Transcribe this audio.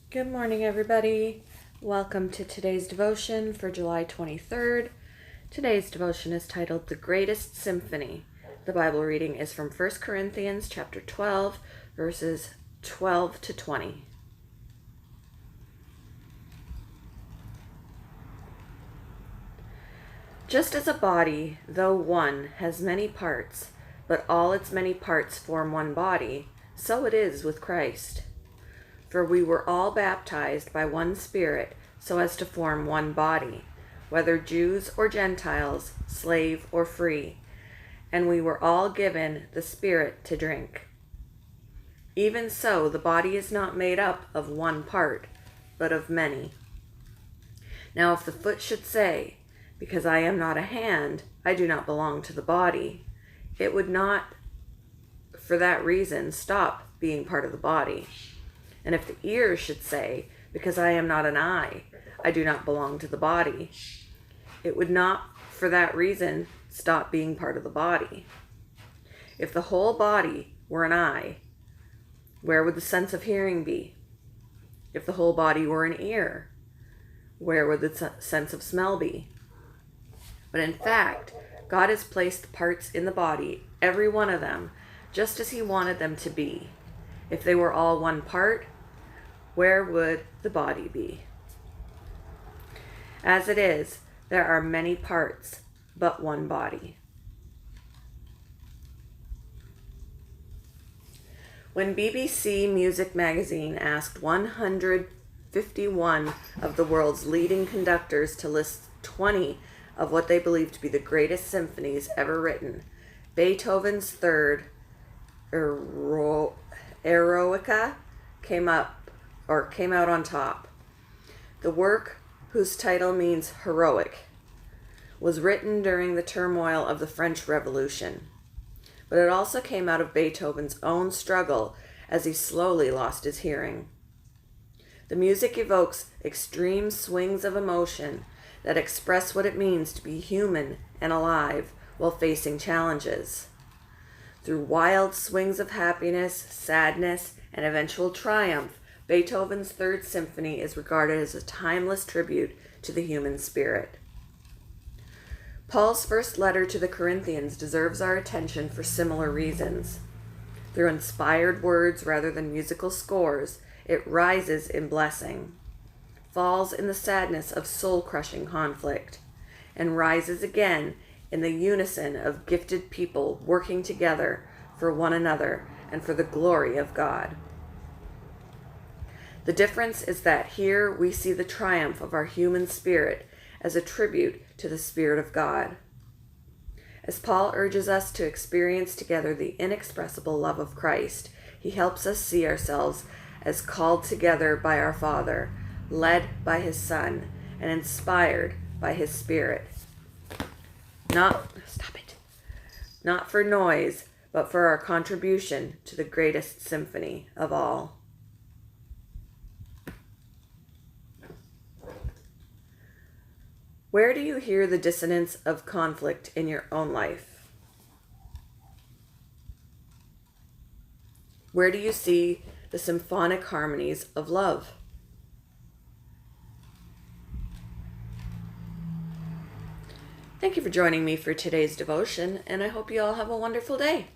Good morning, everybody. Welcome to today's devotion for July 23rd. Today's devotion is titled The Greatest Symphony. The Bible reading is from 1 Corinthians chapter 12, verses 12 to 20. Just as a body, though one, has many parts, but all its many parts form one body, so it is with Christ. For we were all baptized by one Spirit so as to form one body, whether Jews or Gentiles, slave or free, and we were all given the Spirit to drink. Even so, the body is not made up of one part, but of many. Now if the foot should say, "Because I am not a hand, I do not belong to the body," it would not, for that reason, stop being part of the body. And if the ear should say, "Because I am not an eye, I do not belong to the body," it would not, for that reason, stop being part of the body. If the whole body were an eye, where would the sense of hearing be? If the whole body were an ear, where would the sense of smell be? But in fact, God has placed the parts in the body, every one of them, just as He wanted them to be. If they were all one part, where would the body be? As it is, there are many parts, but one body. When BBC Music Magazine asked 151 of the world's leading conductors to list 20 of what they believed to be the greatest symphonies ever written, Beethoven's Third Eroica came out on top. The work, whose title means heroic, was written during the turmoil of the French Revolution, but it also came out of Beethoven's own struggle as he slowly lost his hearing. The music evokes extreme swings of emotion that express what it means to be human and alive while facing challenges. Through wild swings of happiness, sadness, and eventual triumph, Beethoven's Third Symphony is regarded as a timeless tribute to the human spirit. Paul's first letter to the Corinthians deserves our attention for similar reasons. Through inspired words rather than musical scores, it rises in blessing, falls in the sadness of soul-crushing conflict, and rises again in the unison of gifted people working together for one another and for the glory of God. The difference is that here we see the triumph of our human spirit as a tribute to the Spirit of God. As Paul urges us to experience together the inexpressible love of Christ, he helps us see ourselves as called together by our Father, led by His Son, and inspired by His Spirit. Not for noise, but for our contribution to the greatest symphony of all. Where do you hear the dissonance of conflict in your own life? Where do you see the symphonic harmonies of love? Thank you for joining me for today's devotion, and I hope you all have a wonderful day.